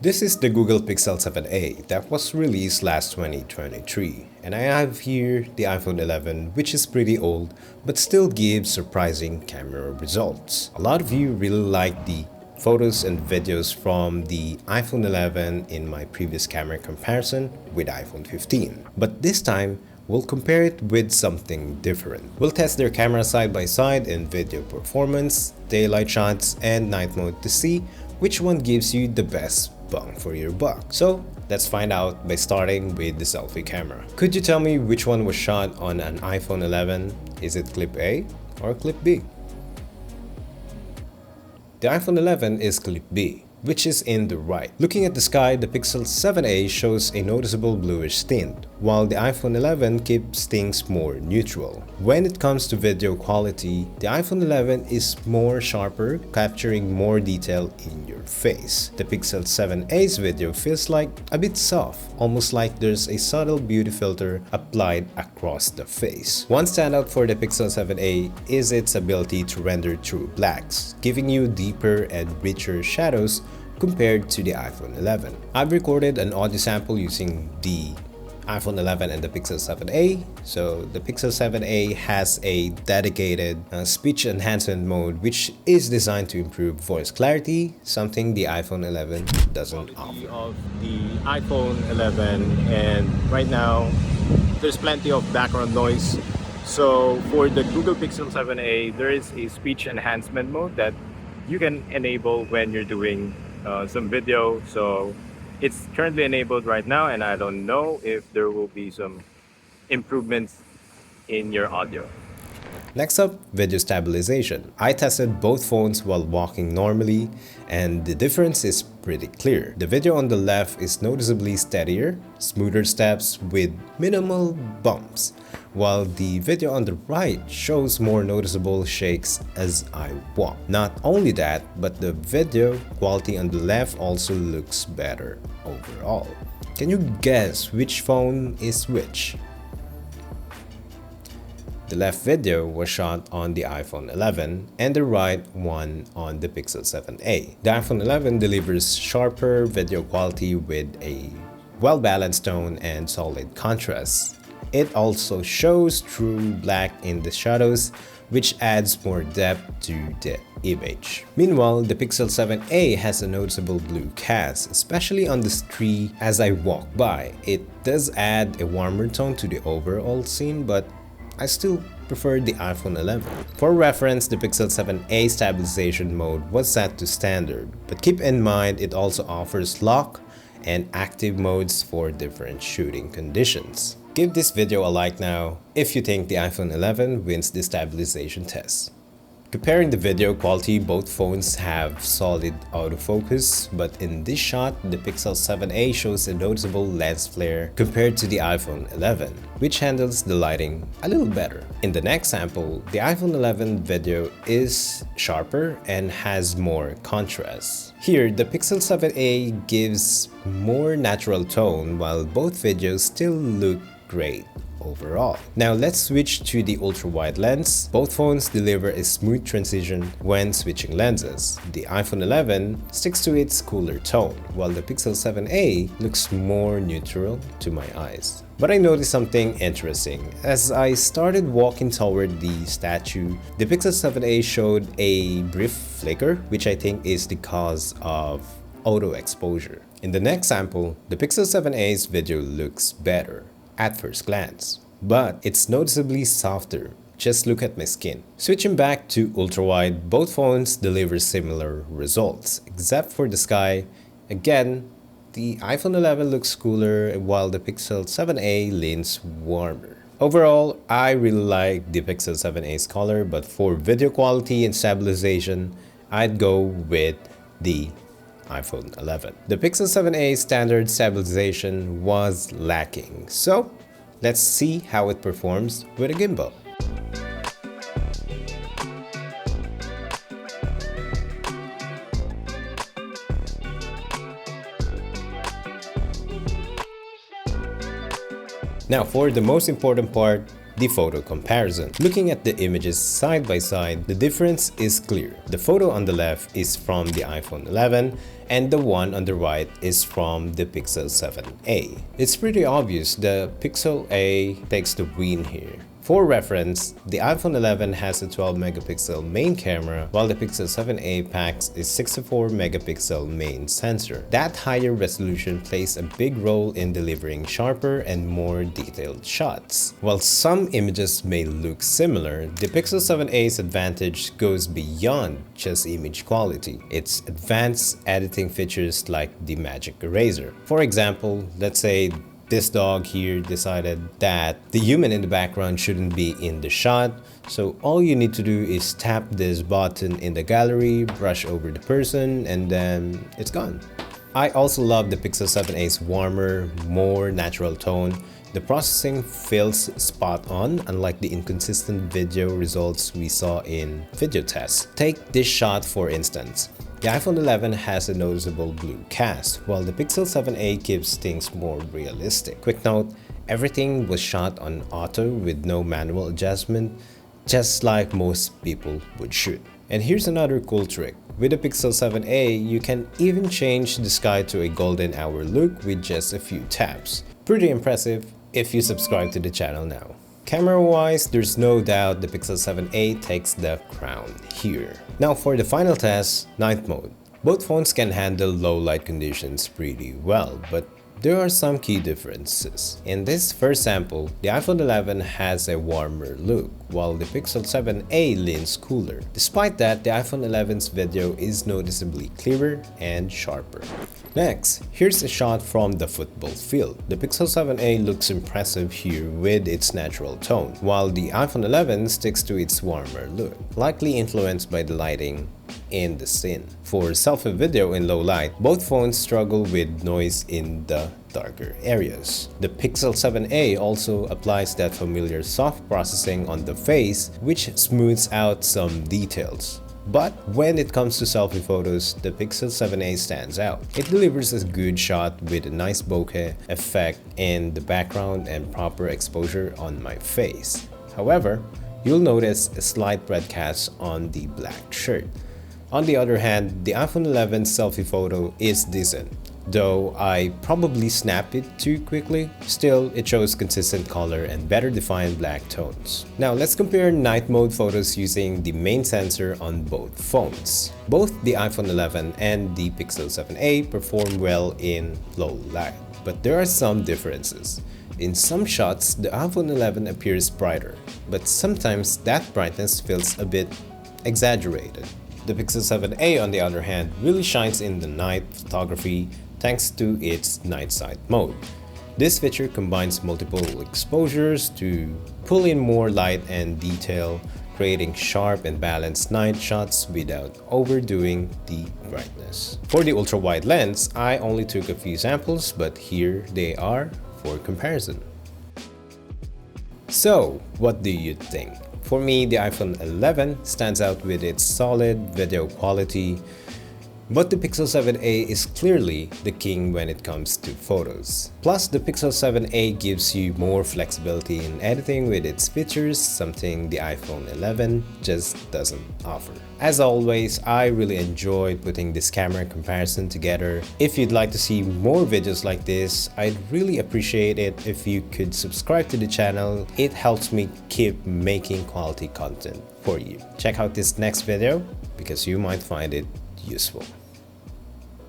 This is the Google Pixel 7a that was released last 2023, and I have here the iPhone 11, which is pretty old but still gives surprising camera results. A lot of you really like the photos and videos from the iPhone 11 in my previous camera comparison with iPhone 15, but this time we'll compare it with something different. We'll test their camera side by side in video performance, daylight shots, and night mode to see which one gives you the best bang for your buck. So let's find out by starting with the selfie camera. Could you tell me which one was shot on an iPhone 11? Is it clip A or clip B? The iPhone 11 is clip B, which is in the right. Looking at the sky, the Pixel 7a shows a noticeable bluish tint, while the iPhone 11 keeps things more neutral. When it comes to video quality, the iPhone 11 is more sharper, capturing more detail in your face. The Pixel 7a's video feels like a bit soft, almost like there's a subtle beauty filter applied across the face. One standout for the Pixel 7a is its ability to render true blacks, giving you deeper and richer shadows compared to the iPhone 11. I've recorded an audio sample using the iPhone 11 and the Pixel 7a. So the Pixel 7a has a dedicated speech enhancement mode, which is designed to improve voice clarity, something the iPhone 11 doesn't offer. Of the iPhone 11, and right now there's plenty of background noise. So for the Google Pixel 7a, there is a speech enhancement mode that you can enable when you're doing some video. So it's currently enabled right now, and I don't know if there will be some improvements in your audio. Next up, video stabilization. I tested both phones while walking normally, and the difference is pretty clear. The video on the left is noticeably steadier, smoother steps with minimal bumps, while the video on the right shows more noticeable shakes as I walk. Not only that, but the video quality on the left also looks better overall. Can you guess which phone is which? The left video was shot on the iPhone 11 and the right one on the Pixel 7a. The iPhone 11 delivers sharper video quality with a well-balanced tone and solid contrast. It also shows true black in the shadows, which adds more depth to the image. Meanwhile, the Pixel 7a has a noticeable blue cast, especially on the tree as I walk by. It does add a warmer tone to the overall scene, but I still prefer the iPhone 11. For reference, the Pixel 7a stabilization mode was set to standard, but keep in mind it also offers lock and active modes for different shooting conditions. Give this video a like now if you think the iPhone 11 wins the stabilization test. Comparing the video quality, both phones have solid autofocus, but in this shot, the Pixel 7a shows a noticeable lens flare compared to the iPhone 11, which handles the lighting a little better. In the next sample, the iPhone 11 video is sharper and has more contrast. Here, the Pixel 7a gives more natural tone, while both videos still look great overall. Now let's switch to the ultra-wide lens. Both phones deliver a smooth transition when switching lenses. The iPhone 11 sticks to its cooler tone, while the Pixel 7a looks more neutral to my eyes. But I noticed something interesting. As I started walking toward the statue, the Pixel 7a showed a brief flicker, which I think is the cause of auto exposure. In the next sample, the Pixel 7a's video looks better at first glance, but it's noticeably softer. Just look at my skin. Switching back to ultra-wide, both phones deliver similar results, except for the sky. Again, the iPhone 11 looks cooler while the Pixel 7a leans warmer. Overall, I really like the Pixel 7a's color, but for video quality and stabilization, I'd go with the iPhone 11. The Pixel 7a standard stabilization was lacking, so let's see how it performs with a gimbal. Now for the most important part, the photo comparison. Looking at the images side by side, the difference is clear. The photo on the left is from the iPhone 11 and the one on the right is from the Pixel 7a. It's pretty obvious the Pixel A takes the win here. For reference, the iPhone 11 has a 12 megapixel main camera while the Pixel 7a packs a 64 megapixel main sensor. That higher resolution plays a big role in delivering sharper and more detailed shots. While some images may look similar, the Pixel 7a's advantage goes beyond just image quality. Its advanced editing features like the Magic Eraser. For example, let's say this dog here decided that the human in the background shouldn't be in the shot, so all you need to do is tap this button in the gallery, brush over the person, and then it's gone. I also love the Pixel 7a's warmer, more natural tone. The processing feels spot on, unlike the inconsistent video results we saw in video tests. Take this shot for instance. The iPhone 11 has a noticeable blue cast, while the Pixel 7a keeps things more realistic. Quick note, everything was shot on auto with no manual adjustment, just like most people would shoot. And here's another cool trick. With the Pixel 7a, you can even change the sky to a golden hour look with just a few taps. Pretty impressive if you subscribe to the channel now. Camera-wise, there's no doubt the Pixel 7a takes the crown here. Now for the final test, night mode. Both phones can handle low light conditions pretty well, but there are some key differences. In this first sample, the iPhone 11 has a warmer look, while the Pixel 7a leans cooler. Despite that, the iPhone 11's video is noticeably clearer and sharper. Next, here's a shot from the football field. The Pixel 7a looks impressive here with its natural tone, while the iPhone 11 sticks to its warmer look, likely influenced by the lighting in the scene. For selfie video in low light, both phones struggle with noise in the darker areas. The Pixel 7a also applies that familiar soft processing on the face, which smooths out some details. But when it comes to selfie photos, the Pixel 7a stands out. It delivers a good shot with a nice bokeh effect in the background and proper exposure on my face. However, you'll notice a slight red cast on the black shirt. On the other hand, the iPhone 11 selfie photo is decent, though I probably snapped it too quickly. Still, it shows consistent color and better defined black tones. Now let's compare night mode photos using the main sensor on both phones. Both the iPhone 11 and the Pixel 7a perform well in low light, but there are some differences. In some shots, the iPhone 11 appears brighter, but sometimes that brightness feels a bit exaggerated. The Pixel 7a, on the other hand, really shines in the night photography thanks to its night sight mode. This feature combines multiple exposures to pull in more light and detail, creating sharp and balanced night shots without overdoing the brightness. For the ultra-wide lens, I only took a few samples, but here they are for comparison. So, what do you think? For me, the iPhone 11 stands out with its solid video quality, but the Pixel 7a is clearly the king when it comes to photos. Plus, the Pixel 7a gives you more flexibility in editing with its features, something the iPhone 11 just doesn't offer. As always, I really enjoyed putting this camera comparison together. If you'd like to see more videos like this, I'd really appreciate it if you could subscribe to the channel. It helps me keep making quality content for you. Check out this next video because you might find it useful.